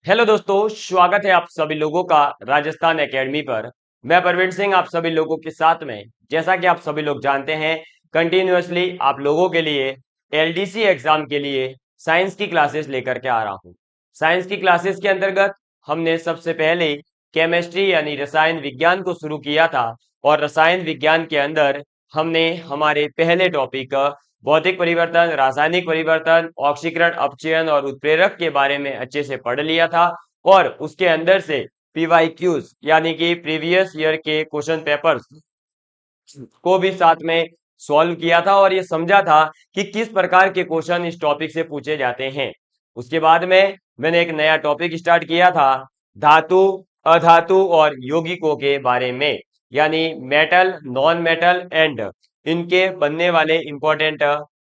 Hello दोस्तों, स्वागत है आप सभी लोगों का राजस्थान एकेडमी पर। मैं परवीन सिंह आप सभी लोगों के साथ में। जैसा कि आप सभी लोग जानते हैं, कंटिन्यूअसली आप लोगों के लिए एलडीसी एग्जाम के लिए साइंस की क्लासेस लेकर के आ रहा हूं। साइंस की क्लासेस के अंतर्गत हमने सबसे पहले केमिस्ट्री यानी रसायन विज्ञान को शुरू किया था और रसायन विज्ञान के अंदर हमने हमारे पहले टॉपिक भौतिक परिवर्तन, रासायनिक परिवर्तन, ऑक्सीकरण, अपचयन और उत्प्रेरक के बारे में अच्छे से पढ़ लिया था और उसके अंदर से पीवाईक्यूज यानी कि प्रीवियस ईयर के क्वेश्चन पेपर्स को भी साथ में सॉल्व किया था और ये समझा था कि किस प्रकार के क्वेश्चन इस टॉपिक से पूछे जाते हैं। उसके बाद में मैंने एक नया टॉपिक स्टार्ट किया था, धातु, अधातु और यौगिकों के बारे में, यानी मेटल, नॉन मेटल एंड इनके बनने वाले इंपॉर्टेंट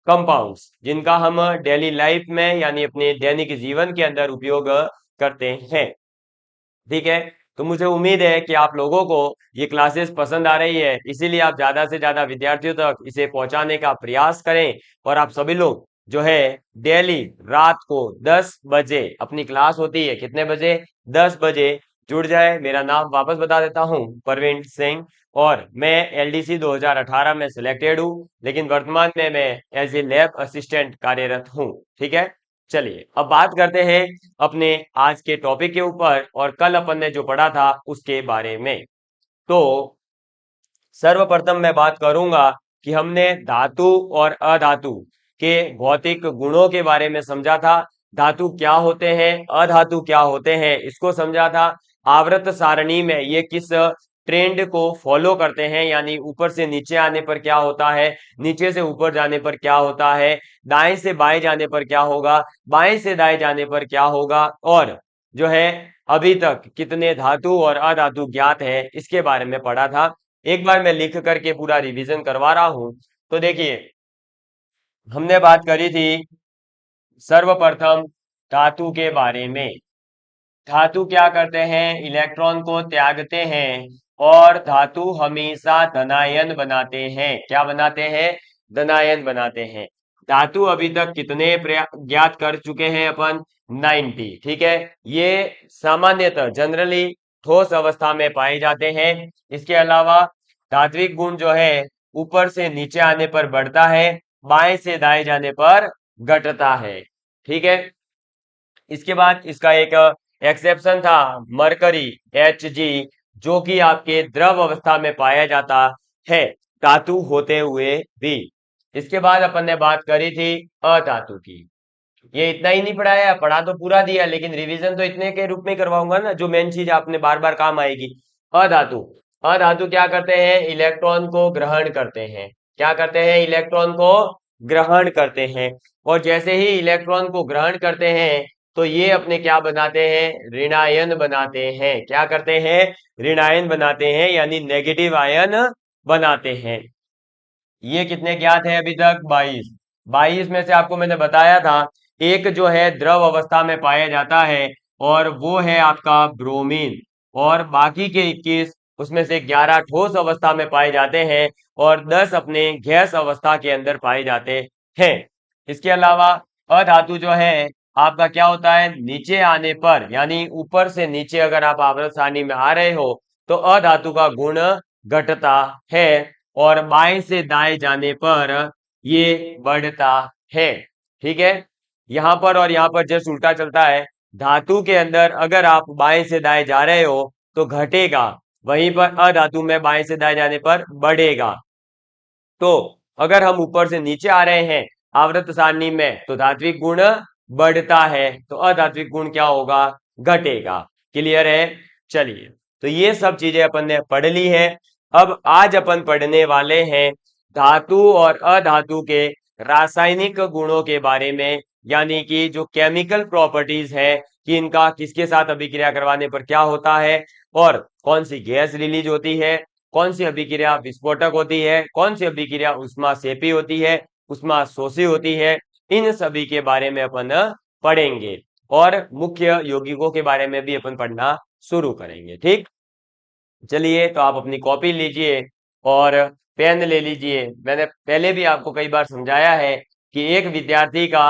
कंपाउंड्स जिनका हम डेली लाइफ में यानी अपने दैनिक जीवन के अंदर उपयोग करते हैं। ठीक है, तो मुझे उम्मीद है कि आप लोगों को ये क्लासेस पसंद आ रही है, इसीलिए आप ज्यादा से ज्यादा विद्यार्थियों तक इसे पहुंचाने का प्रयास करें और आप सभी लोग जो है डेली रात को 10 बजे अपनी क्लास होती है, कितने बजे? 10 बजे जुड़ जाए। मेरा नाम वापस बता देता हूँ, परवीन सिंह, और मैं एलडीसी 2018 में सिलेक्टेड हूँ, लेकिन वर्तमान में मैं एज ए लैब असिस्टेंट कार्यरत हूँ। ठीक है, चलिए अब बात करते हैं अपने आज के टॉपिक के ऊपर और कल अपन ने जो पढ़ा था उसके बारे में। तो सर्वप्रथम मैं बात करूंगा कि हमने धातु और अधातु के भौतिक गुणों के बारे में समझा था। धातु क्या होते हैं, अधातु क्या होते हैं, इसको समझा था। आवर्त सारणी में ये किस ट्रेंड को फॉलो करते हैं, यानी ऊपर से नीचे आने पर क्या होता है, नीचे से ऊपर जाने पर क्या होता है, दाएं से बाएं जाने पर क्या होगा, बाएं से दाएं जाने पर क्या होगा, और जो है अभी तक कितने धातु और अधातु ज्ञात है, इसके बारे में पढ़ा था। एक बार मैं लिख करके पूरा रिवीजन करवा रहा हूं। तो देखिए, हमने बात करी थी सर्वप्रथम धातु के बारे में। धातु क्या करते हैं? इलेक्ट्रॉन को त्यागते हैं और धातु हमेशा धनायन बनाते हैं। क्या बनाते हैं? धनायन बनाते हैं। धातु अभी तक कितने ज्ञात कर चुके हैं अपन? 90। ठीक है, ये सामान्यतः जनरली ठोस अवस्था में पाए जाते हैं। इसके अलावा धात्विक गुण जो है ऊपर से नीचे आने पर बढ़ता है, बाएं से दाएं जाने पर घटता है। ठीक है, इसके बाद इसका एक एक्सेप्शन था, मरकरी Hg, जो कि आपके द्रव अवस्था में पाया जाता है धातु होते हुए भी। इसके बाद अपन ने बात करी थी अधातु की। ये इतना ही नहीं पढ़ाया, पढ़ा तो पूरा दिया, लेकिन रिवीजन तो इतने के रूप में करवाऊंगा ना, जो मेन चीज आपने बार बार काम आएगी। अधातु, अधातु क्या करते हैं? इलेक्ट्रॉन को ग्रहण करते हैं। क्या करते हैं? इलेक्ट्रॉन को ग्रहण करते हैं। और जैसे ही इलेक्ट्रॉन को ग्रहण करते हैं तो ये अपने क्या बनाते हैं? ऋणायन बनाते हैं। क्या करते हैं? ऋणायन बनाते हैं, यानी नेगेटिव आयन बनाते हैं। ये कितने ज्ञात है अभी तक? 22। 22 में से आपको मैंने बताया था एक जो है द्रव अवस्था में पाया जाता है और वो है आपका ब्रोमीन, और बाकी के 21 उसमें से 11 ठोस अवस्था में पाए जाते हैं और 10 अपने गैस अवस्था के अंदर पाए जाते हैं। इसके अलावा अधातु जो है आपका क्या होता है? नीचे आने पर, यानी ऊपर से नीचे अगर आप आवर्त सारणी में आ रहे हो तो अधातु का गुण घटता है और बाएं से दाएं जाने पर ये बढ़ता है। ठीक है, यहां पर और यहां पर जस्ट उल्टा चलता है। धातु के अंदर अगर आप बाएं से दाएं जा रहे हो तो घटेगा, वहीं पर अधातु में बाएं से दाएं जाने पर बढ़ेगा। तो अगर हम ऊपर से नीचे आ रहे हैं आवर्त सारणी में तो धात्विक गुण बढ़ता है, तो अधात्विक गुण क्या होगा? घटेगा। क्लियर है? चलिए, तो ये सब चीजें अपन ने पढ़ ली है। अब आज अपन पढ़ने वाले हैं धातु और अधातु के रासायनिक गुणों के बारे में, यानी कि जो केमिकल प्रॉपर्टीज है कि इनका किसके साथ अभिक्रिया करवाने पर क्या होता है और कौन सी गैस रिलीज होती है, कौन सी अभिक्रिया विस्फोटक होती है, कौन सी अभिक्रिया उष्माक्षेपी होती है, उष्माशोषी होती है। इन सभी के बारे में अपन पढ़ेंगे और मुख्य यौगिकों के बारे में भी अपन पढ़ना शुरू करेंगे। ठीक, चलिए, तो आप अपनी कॉपी लीजिए और पेन ले लीजिए। मैंने पहले भी आपको कई बार समझाया है कि एक विद्यार्थी का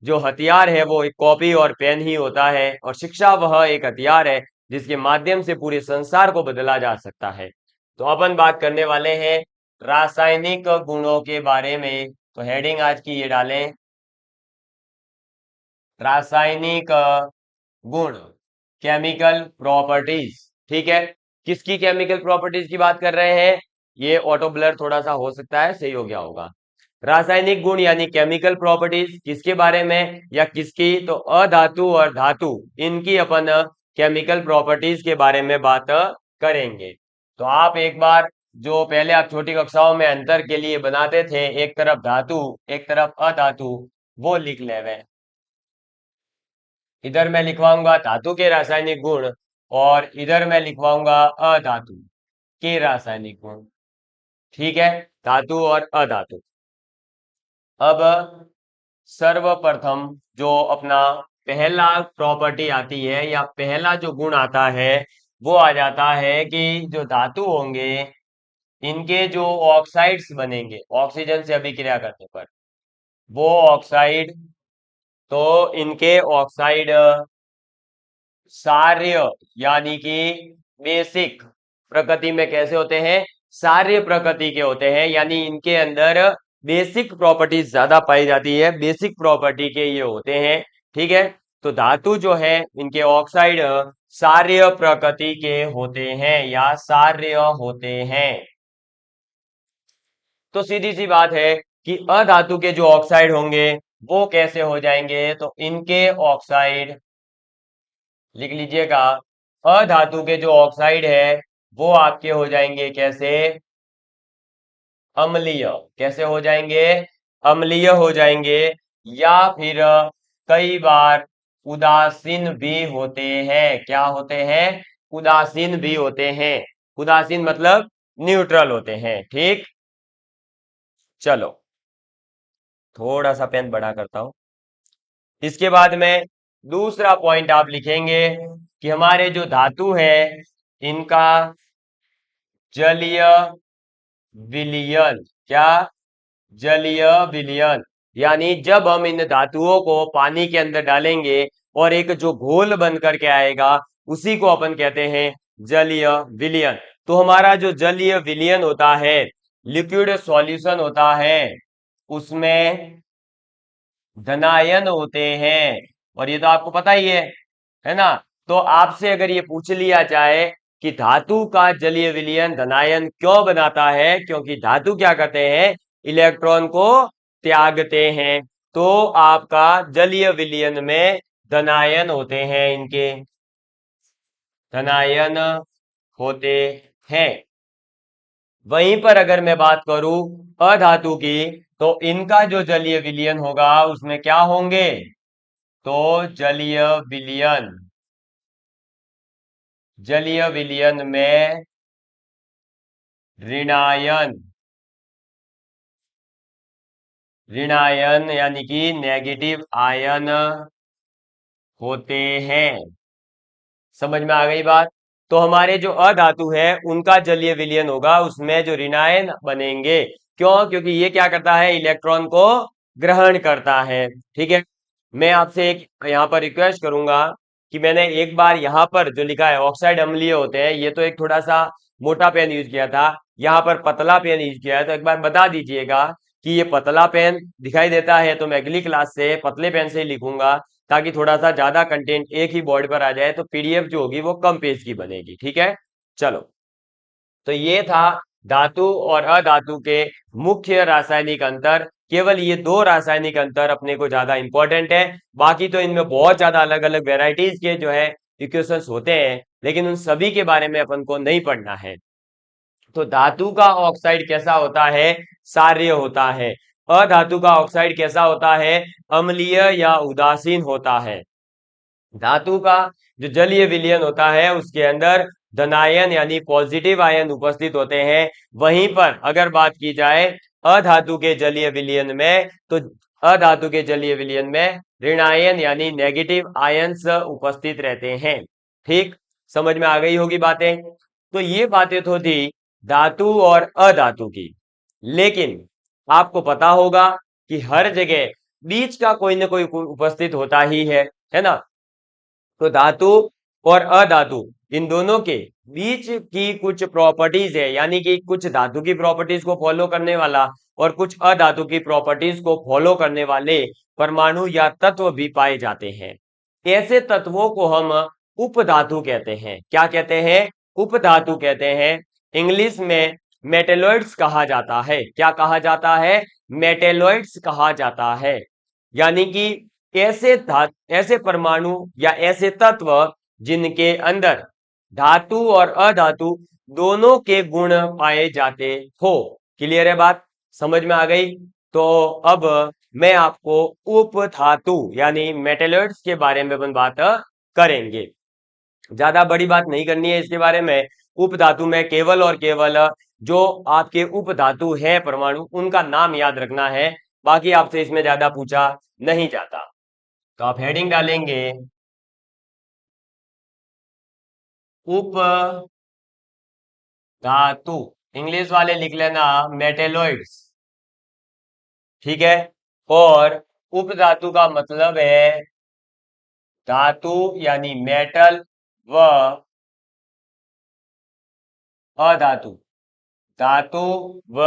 जो हथियार है वो एक कॉपी और पेन ही होता है, और शिक्षा वह एक हथियार है जिसके माध्यम से पूरे संसार को बदला जा सकता है। तो अपन बात करने वाले हैं रासायनिक गुणों के बारे में। तो हेडिंग आज की ये डालें, रासायनिक गुण, केमिकल प्रॉपर्टीज। ठीक है, किसकी केमिकल प्रॉपर्टीज की बात कर रहे हैं? ये ऑटो ब्लर थोड़ा सा हो सकता है, सही हो गया होगा। रासायनिक गुण यानी केमिकल प्रॉपर्टीज किसके बारे में या किसकी? तो अधातु और धातु, इनकी अपन केमिकल प्रॉपर्टीज के बारे में बात करेंगे। तो आप एक बार जो पहले आप छोटी कक्षाओं में अंतर के लिए बनाते थे, एक तरफ धातु एक तरफ अधातु, वो लिख लेवे। इधर मैं लिखवाऊंगा धातु के रासायनिक गुण और इधर मैं लिखवाऊंगा अधातु के रासायनिक गुण। ठीक है, धातु और अधातु। अब सर्वप्रथम जो अपना पहला प्रॉपर्टी आती है या पहला जो गुण आता है, वो आ जाता है कि जो धातु होंगे इनके जो ऑक्साइड्स बनेंगे ऑक्सीजन से अभिक्रिया करने पर, वो ऑक्साइड, तो इनके ऑक्साइड सार्य यानी कि बेसिक प्रकृति में कैसे होते हैं? सार्य प्रकृति के होते हैं, यानी इनके अंदर बेसिक प्रॉपर्टीज ज्यादा पाई जाती है, बेसिक प्रॉपर्टी के ये होते हैं। ठीक है, तो धातु जो है इनके ऑक्साइड सार्य प्रकृति के होते हैं या सार्य होते हैं। तो सीधी सी बात है कि अधातु के जो ऑक्साइड होंगे वो कैसे हो जाएंगे? तो इनके ऑक्साइड लिख लीजिएगा, अधातु के जो ऑक्साइड है वो आपके हो जाएंगे कैसे? अम्लीय। कैसे हो जाएंगे? अम्लीय हो जाएंगे, या फिर कई बार उदासीन भी होते हैं। क्या होते हैं? उदासीन भी होते हैं। उदासीन मतलब न्यूट्रल होते हैं। ठीक, चलो थोड़ा सा पेन बड़ा करता हूं। इसके बाद में दूसरा पॉइंट आप लिखेंगे कि हमारे जो धातु है इनका जलीय विलयन। क्या? जलीय विलयन, यानी जब हम इन धातुओं को पानी के अंदर डालेंगे और एक जो घोल बन करके आएगा उसी को अपन कहते हैं जलीय विलयन। तो हमारा जो जलीय विलयन होता है, लिक्विड सॉल्यूशन होता है, उसमें धनायन होते हैं, और ये तो आपको पता ही है ना? तो आपसे अगर ये पूछ लिया जाए कि धातु का जलीय विलयन धनायन क्यों बनाता है, क्योंकि धातु क्या करते हैं? इलेक्ट्रॉन को त्यागते हैं। तो आपका जलीय विलयन में धनायन होते हैं, इनके धनायन होते हैं। वहीं पर अगर मैं बात करूं अधातु की, तो इनका जो जलीय विलयन होगा उसमें क्या होंगे? तो जलीय विलयन, जलीय विलयन में ऋणायन, ऋणायन यानी कि नेगेटिव आयन होते हैं। समझ में आ गई बात? तो हमारे जो अधातु है उनका जलीय विलयन होगा, उसमें जो ऋणायन बनेंगे। क्यों? क्योंकि ये क्या करता है? इलेक्ट्रॉन को ग्रहण करता है। ठीक है, मैं आपसे एक यहाँ पर रिक्वेस्ट करूंगा कि मैंने एक बार यहाँ पर जो लिखा है ऑक्साइड अम्लीय होते हैं, ये तो एक थोड़ा सा मोटा पेन यूज किया था, यहाँ पर पतला पेन यूज किया है। तो एक बार बता दीजिएगा कि ये पतला पेन दिखाई देता है तो मैं अगली क्लास से पतले पेन से ही लिखूंगा, ताकि थोड़ा सा ज्यादा कंटेंट एक ही बोर्ड पर आ जाए, तो पीडीएफ जो होगी वो कम पेज की बनेगी। ठीक है, चलो, तो ये था धातु और अधातु के मुख्य रासायनिक अंतर। केवल ये दो रासायनिक अंतर अपने को ज्यादा इंपॉर्टेंट है, बाकी तो इनमें बहुत ज्यादा अलग अलग वेराइटीज के जो है इक्वेशंस होते हैं, लेकिन उन सभी के बारे में अपन को नहीं पढ़ना है। तो धातु का ऑक्साइड कैसा होता है? सार्य होता है। अधातु का ऑक्साइड कैसा होता है? अम्लीय या उदासीन होता है। धातु का जो जलीय विलयन होता है उसके अंदर धनायन यानी पॉजिटिव आयन उपस्थित होते हैं। वहीं पर अगर बात की जाए अधातु के जलीय विलयन में, तो अधातु के जलीय विलयन में ऋणायन यानी नेगेटिव आयंस उपस्थित रहते हैं। ठीक, समझ में आ गई होगी बातें? तो ये बातें तो थी धातु और अधातु की, लेकिन आपको पता होगा कि हर जगह बीच का कोई ना कोई उपस्थित होता ही है ना। तो धातु और अधातु इन दोनों के बीच की कुछ प्रॉपर्टीज है, यानी कि कुछ धातु की प्रॉपर्टीज को फॉलो करने वाला और कुछ अधातु की प्रॉपर्टीज को फॉलो करने वाले परमाणु या तत्व भी पाए जाते हैं। ऐसे तत्वों को हम उपधातु कहते हैं। क्या कहते हैं? उपधातु कहते हैं। इंग्लिश में मेटेलॉइड्स कहा जाता है। क्या कहा जाता है? मेटेलॉइड्स कहा जाता है। यानी कि ऐसे परमाणु या ऐसे तत्व जिनके अंदर धातु और अधातु दोनों के गुण पाए जाते हो। क्लियर है बात? समझ में आ गई? तो अब मैं आपको उपधातु यानी मेटेलॉइड्स के बारे में अपन बात करेंगे। ज्यादा बड़ी बात नहीं करनी है इसके बारे में। उपधातु में केवल और केवल जो आपके उपधातु है परमाणु उनका नाम याद रखना है, बाकी आपसे इसमें ज्यादा पूछा नहीं जाता। तो आप हेडिंग डालेंगे उप धातु, इंग्लिश वाले लिख लेना मेटेलॉइड्स, ठीक है। और उपधातु का मतलब है धातु यानी मेटल व अधातु। धातु व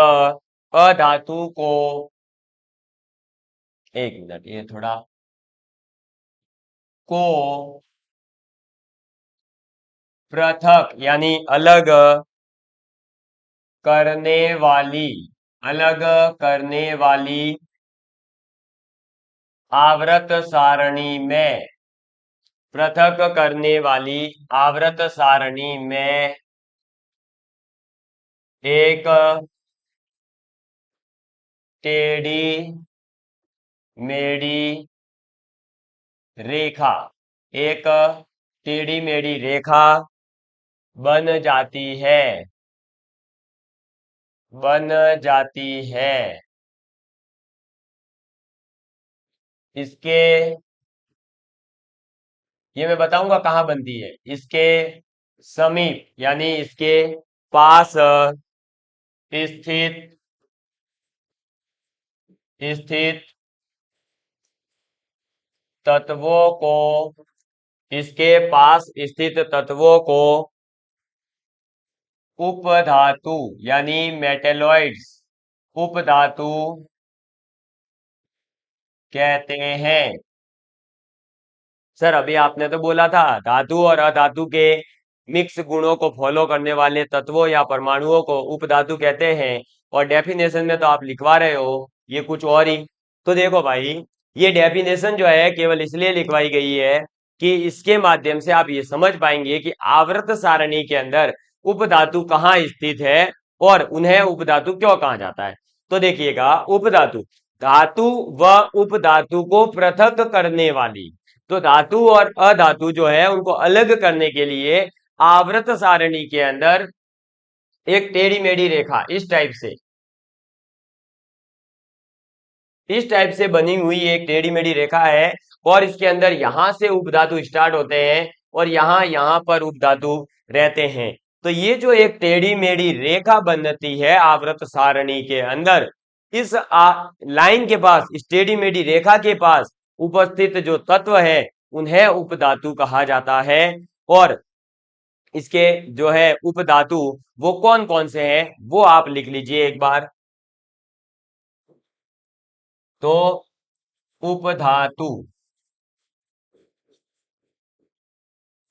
अधातु को, एक मिनट ये थोड़ा, को पृथक यानी अलग करने वाली, अलग करने वाली आवर्त सारणी में, पृथक करने वाली आवर्त सारणी में एक टेढ़ी मेढ़ी रेखा, एक टेढ़ी मेढ़ी रेखा बन जाती है, बन जाती है। इसके, ये मैं बताऊंगा कहां बनती है। इसके समीप यानी इसके पास स्थित स्थित तत्वों को, इसके पास स्थित तत्वों को उपधातु यानी मेटेलॉइड्स, उपधातु कहते हैं। सर अभी आपने तो बोला था धातु और अधातु के मिक्स गुणों को फॉलो करने वाले तत्वों या परमाणुओं को उपधातु कहते हैं, और डेफिनेशन में तो आप लिखवा रहे हो ये कुछ और ही। तो देखो भाई, ये डेफिनेशन जो है केवल इसलिए लिखवाई गई है कि इसके माध्यम से आप ये समझ पाएंगे कि आवर्त सारणी के अंदर उपधातु कहाँ स्थित है और उन्हें उपधातु क्यों कहा जाता है। तो देखिएगा, उपधातु धातु व उपधातु को पृथक करने वाली, तो धातु और अधातु जो है उनको अलग करने के लिए आवर्त सारणी के अंदर एक टेढ़ी मेढ़ी रेखा इस टाइप से बनी हुई एक टेढ़ी मेढ़ी रेखा है, और इसके अंदर यहां से उपधातु स्टार्ट होते हैं और यहां पर उपधातु रहते हैं। तो ये जो एक टेढ़ी मेढ़ी रेखा बनती है आवर्त सारणी के अंदर, इस लाइन के पास, इस टेढ़ी मेढ़ी रेखा के पास उपस्थित जो तत्व है उन्हें उपधातु कहा जाता है। और इसके जो है उपधातु वो कौन कौन से हैं वो आप लिख लीजिए एक बार। तो उपधातु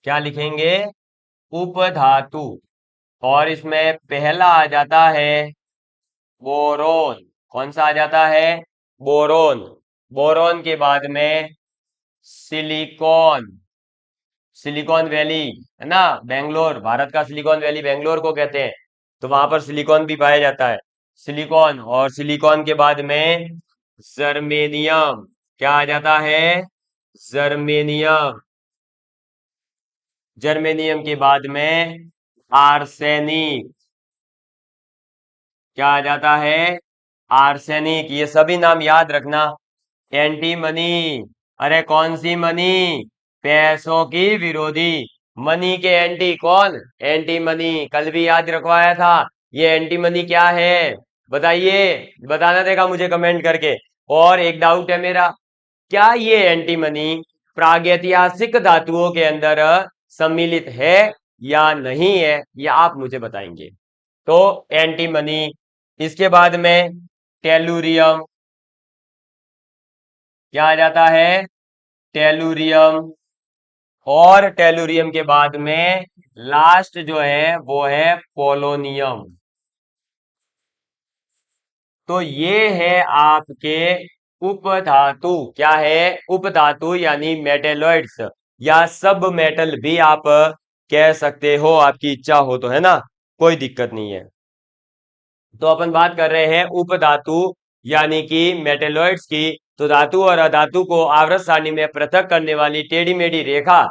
क्या लिखेंगे? उपधातु। और इसमें पहला आ जाता है बोरोन। कौन सा आ जाता है? बोरोन। बोरोन के बाद में सिलिकॉन, सिलिकॉन वैली है ना, बेंगलोर, भारत का सिलिकॉन वैली बेंगलोर को कहते हैं, तो वहां पर सिलिकॉन भी पाया जाता है, सिलिकॉन। और सिलिकॉन के बाद में जर्मेनियम। क्या आ जाता है? जर्मेनियम। जर्मेनियम के बाद में आर्सेनिक। क्या आ जाता है? आर्सेनिक। ये सभी नाम याद रखना। एंटीमनी, अरे कौन सी मनी? पैसों की विरोधी। मनी के एंटी कौन? Anti money. कल भी याद रखवाया था। ये एंटी मनी क्या है बताइए, बताना देगा मुझे कमेंट करके। और एक डाउट है मेरा, क्या ये एंटीमनी प्रागैतिहासिक धातुओं के अंदर सम्मिलित है या नहीं है, या आप मुझे बताएंगे। तो एंटीमनी, इसके बाद में टेलुरियम, क्या आ जाता है, टेलुरियम, और टेलुरियम के बाद में लास्ट जो है वो है पोलोनियम। तो ये है आपके उपधातु, क्या है, उपधातु यानी मेटेलॉइड्स, या सब मेटल भी आप कह सकते हो, आपकी इच्छा हो तो, है ना, कोई दिक्कत नहीं है। तो अपन बात कर रहे हैं उपधातु यानी कि मेटेलॉइड्स की। तो धातु और अधातु को आवर्त सारणी में पृथक करने वाली टेढ़ी मेढ़ी रेखा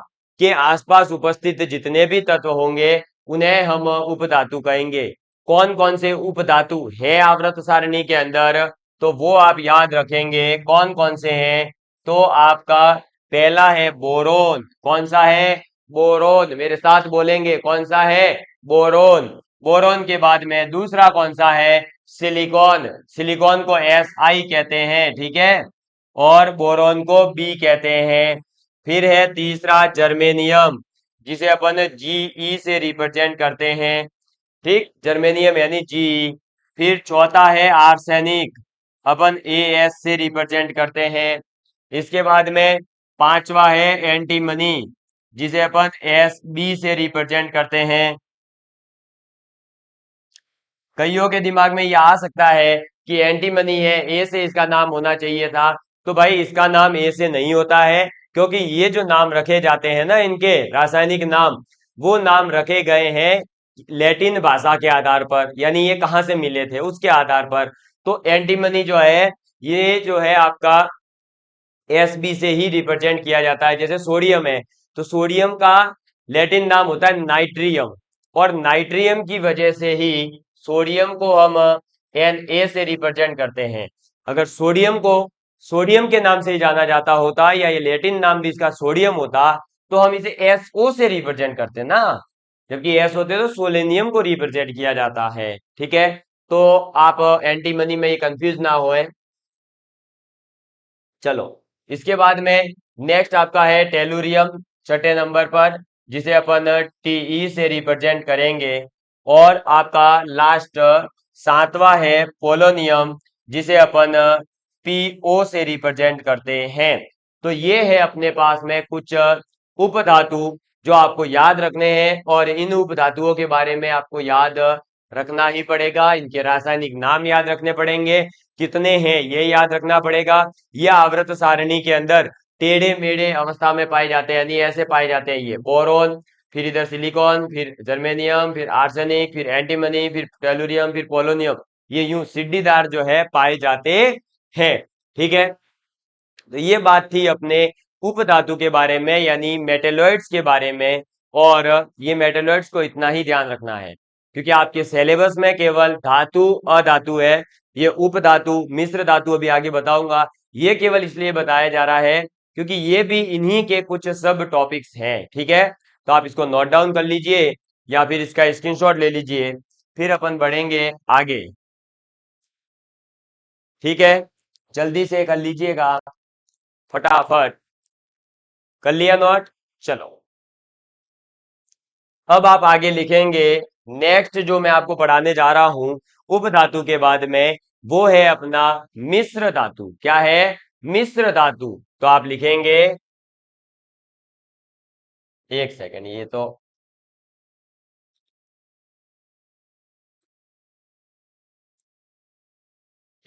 के आसपास उपस्थित जितने भी तत्व होंगे उन्हें हम उपधातु कहेंगे। कौन कौन से उपधातु है आवर्त सारणी के अंदर, तो वो आप याद रखेंगे कौन कौन से हैं। तो आपका पहला है बोरोन। कौन सा है, बोरोन, मेरे साथ बोलेंगे कौन सा है, बोरोन। बोरोन के बाद में दूसरा कौन सा है, सिलिकॉन। सिलिकॉन को Si कहते हैं, ठीक है, और बोरोन को बी कहते हैं। फिर है तीसरा जर्मेनियम, जिसे अपन Ge से रिप्रेजेंट करते हैं, ठीक, जर्मेनियम यानी Ge। फिर चौथा है आर्सेनिक, अपन As से रिप्रेजेंट करते हैं। इसके बाद में पांचवा है एंटीमनी, जिसे अपन Sb से रिप्रेजेंट करते हैं। कईयों के दिमाग में यह आ सकता है कि एंटीमनी है, ए से इसका नाम होना चाहिए था। तो भाई इसका नाम ए से नहीं होता है, क्योंकि ये जो नाम रखे जाते हैं ना, इनके रासायनिक नाम, वो नाम रखे गए हैं लैटिन भाषा के आधार पर, यानी ये कहाँ से मिले थे उसके आधार पर। तो एंटीमनी जो है, ये जो है आपका Sb से ही रिप्रेजेंट किया जाता है। जैसे सोडियम है, तो सोडियम का लैटिन नाम होता है नाइट्रियम, और नाइट्रियम की वजह से ही सोडियम को हम Na से रिप्रेजेंट करते हैं। अगर सोडियम को सोडियम के नाम से ही जाना जाता होता, या ये लैटिन नाम भी इसका सोडियम होता, तो हम इसे So से रिप्रेजेंट करते ना, जबकि एस होते तो सोलेनियम को रिप्रेजेंट किया जाता है, ठीक है। तो आप एंटीमनी में ये कंफ्यूज ना होए। चलो, इसके बाद में नेक्स्ट आपका है टेलुरियम, छठे नंबर पर, जिसे अपन Te से रिप्रेजेंट करेंगे। और आपका लास्ट सातवां है पोलोनियम, जिसे अपन Po से रिप्रेजेंट करते हैं। तो ये है अपने पास में कुछ उपधातु जो आपको याद रखने हैं, और इन उपधातुओं के बारे में आपको याद रखना ही पड़ेगा, इनके रासायनिक नाम याद रखने पड़ेंगे, कितने हैं ये याद रखना पड़ेगा। ये आवर्त सारणी के अंदर टेढ़े मेढ़े अवस्था में पाए जाते हैं, यानी ऐसे पाए जाते हैं, ये बोरोन, फिर इधर सिलिकॉन, फिर जर्मेनियम, फिर आर्सेनिक, फिर एंटीमनी, फिर टेलुरियम, फिर पोलोनियम, ये यूं सीढ़ीदार जो है पाए जाते हैं, ठीक है। तो ये बात थी अपने उपधातु के बारे में, यानी मेटेलॉइड्स के बारे में। और ये मेटेलॉइड्स को इतना ही ध्यान रखना है, क्योंकि आपके सिलेबस में केवल धातु अधातु है, ये उपधातु मिश्र धातु अभी आगे बताऊंगा। ये केवल इसलिए बताया जा रहा है क्योंकि ये भी इन्हीं के कुछ सब टॉपिक्स हैं, ठीक है। तो आप इसको नोट डाउन कर लीजिए, या फिर इसका स्क्रीनशॉट ले लीजिए, फिर अपन बढ़ेंगे आगे, ठीक है। जल्दी से कर लीजिएगा, फटाफट। कर लिया नोट, चलो। अब आप आगे लिखेंगे, नेक्स्ट जो मैं आपको पढ़ाने जा रहा हूं उपधातु के बाद में, वो है अपना मिश्र धातु। क्या है, मिश्र धातु। तो आप लिखेंगे, एक सेकंड, ये तो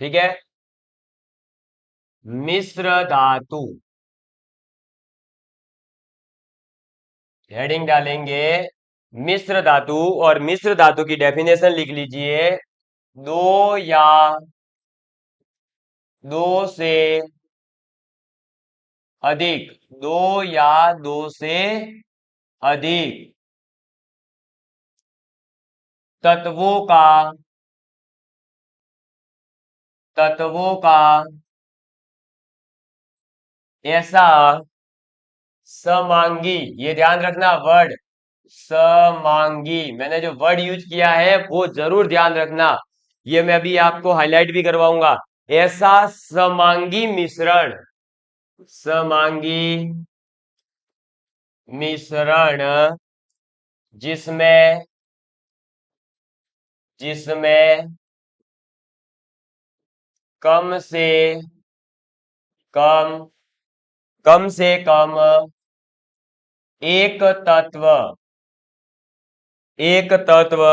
ठीक है, मिश्र धातु, हेडिंग डालेंगे मिश्र धातु, और मिश्र धातु की डेफिनेशन लिख लीजिए, दो या दो से अधिक, दो या दो से अधिक तत्वों का तत्वों का ऐसा समांगी, ये ध्यान रखना वर्ड समांगी, मैंने जो वर्ड यूज किया है वो जरूर ध्यान रखना, ये मैं अभी आपको हाईलाइट भी करवाऊंगा। ऐसा समांगी मिश्रण, समांगी मिश्रण जिसमें जिसमें कम से कम कम से कम एक तत्व एक तत्व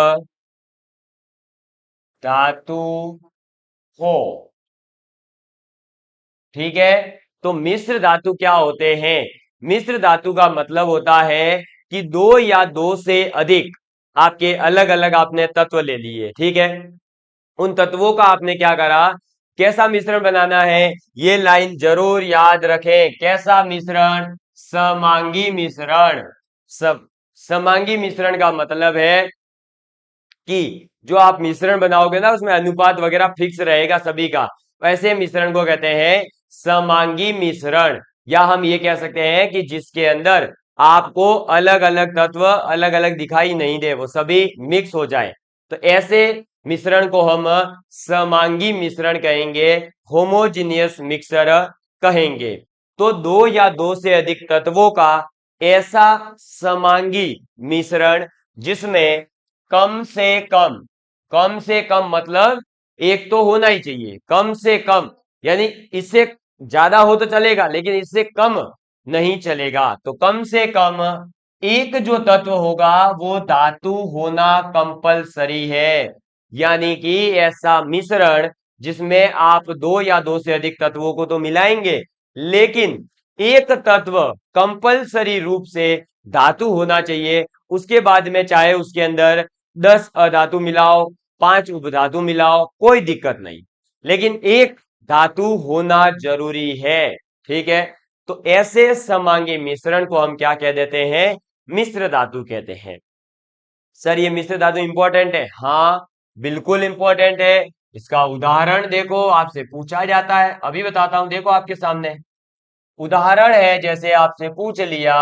धातु हो। ठीक है, तो मिश्र धातु क्या होते हैं? मिश्र धातु का मतलब होता है कि दो या दो से अधिक आपके अलग अलग आपने तत्व ले लिए। ठीक है, उन तत्वों का आपने क्या करा, कैसा मिश्रण बनाना है, ये लाइन जरूर याद रखें। कैसा मिश्रण? समांगी मिश्रण। सब समांगी मिश्रण का मतलब है कि जो आप मिश्रण बनाओगे ना उसमें अनुपात वगैरह फिक्स रहेगा सभी का, वैसे मिश्रण को कहते हैं समांगी मिश्रण। या हम ये कह सकते हैं कि जिसके अंदर आपको अलग अलग तत्व अलग अलग दिखाई नहीं दे, वो सभी मिक्स हो जाए, तो ऐसे मिश्रण को हम समांगी मिश्रण कहेंगे, होमोजीनियस मिक्सर कहेंगे। तो दो या दो से अधिक तत्वों का ऐसा समांगी मिश्रण जिसमें कम से कम मतलब एक तो होना ही चाहिए, कम से कम, यानी इससे ज्यादा हो तो चलेगा लेकिन इससे कम नहीं चलेगा। तो कम से कम एक जो तत्व होगा वो धातु होना कंपलसरी है। यानी कि ऐसा मिश्रण जिसमें आप दो या दो से अधिक तत्वों को तो मिलाएंगे, लेकिन एक तत्व कंपलसरी रूप से धातु होना चाहिए। उसके बाद में चाहे उसके अंदर 10 अधातु मिलाओ, 5 उपधातु मिलाओ, कोई दिक्कत नहीं, लेकिन एक धातु होना जरूरी है। ठीक है, तो ऐसे समांगी मिश्रण को हम क्या कह देते हैं? मिश्र धातु कहते हैं। सर ये मिश्र धातु इंपॉर्टेंट है? हाँ बिल्कुल इंपॉर्टेंट है। इसका उदाहरण देखो, आपसे पूछा जाता है, अभी बताता हूं, देखो आपके सामने उदाहरण है। जैसे आपसे पूछ लिया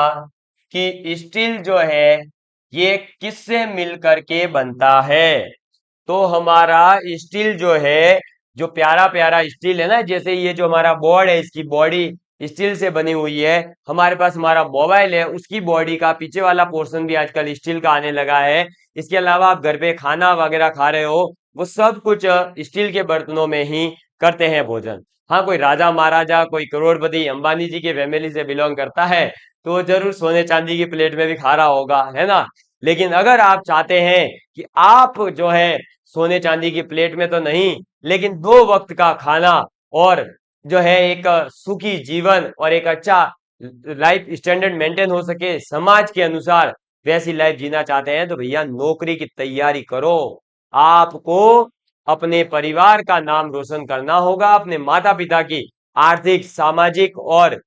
कि स्टील जो है ये किससे मिल करके बनता है, तो हमारा स्टील जो है, जो प्यारा प्यारा स्टील है ना, जैसे ये जो हमारा बोर्ड है इसकी बॉडी स्टील से बनी हुई है, हमारे पास हमारा मोबाइल है उसकी बॉडी का पीछे वाला पोर्शन भी आजकल स्टील का आने लगा है। इसके अलावा आप घर पे खाना वगैरह खा रहे हो, वो सब कुछ स्टील के बर्तनों में ही करते हैं भोजन। हाँ, कोई राजा महाराजा, कोई करोड़पति अंबानी जी के फैमिली से बिलोंग करता है तो वो जरूर सोने चांदी की प्लेट में भी खा रहा होगा, है ना। लेकिन अगर आप चाहते हैं कि आप जो है सोने चांदी की प्लेट में तो नहीं, लेकिन दो वक्त का खाना और जो है एक सुखी जीवन और एक अच्छा लाइफ स्टैंडर्ड मेंटेन हो सके समाज के अनुसार, वैसी लाइफ जीना चाहते हैं, तो भैया नौकरी की तैयारी करो। आपको अपने परिवार का नाम रोशन करना होगा, अपने माता पिता की आर्थिक सामाजिक और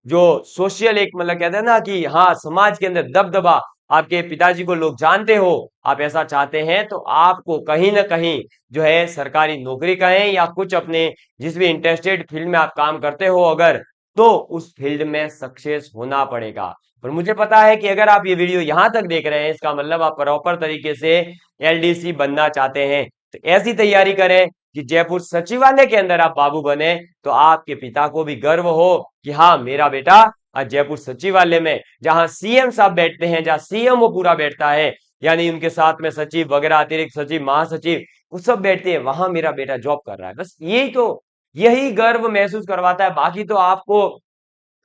जो सोशल एक मतलब कहते हैं ना कि हाँ समाज के अंदर दबदबा, आपके पिताजी को लोग जानते हो, आप ऐसा चाहते हैं तो आपको कहीं ना कहीं जो है सरकारी नौकरी कहें या कुछ अपने जिस भी इंटरेस्टेड फील्ड में आप काम करते हो अगर, तो उस फील्ड में सक्सेस होना पड़ेगा। पर मुझे पता है कि अगर आप ये वीडियो यहां तक देख रहे हैं इसका मतलब आप प्रॉपर तरीके से एलडीसी बनना चाहते हैं, तो ऐसी तैयारी करें कि जयपुर सचिवालय के अंदर आप बाबू बने, तो आपके पिता को भी गर्व हो कि हाँ मेरा बेटा आज जयपुर सचिवालय में, जहां सीएम साहब बैठते हैं, जहां सीएमओ पूरा बैठता है, यानी उनके साथ में सचिव वगैरह, अतिरिक्त सचिव, महासचिव, वो सब बैठते हैं, वहां मेरा बेटा जॉब कर रहा है। बस यही तो, यही गर्व महसूस करवाता है। बाकी तो आपको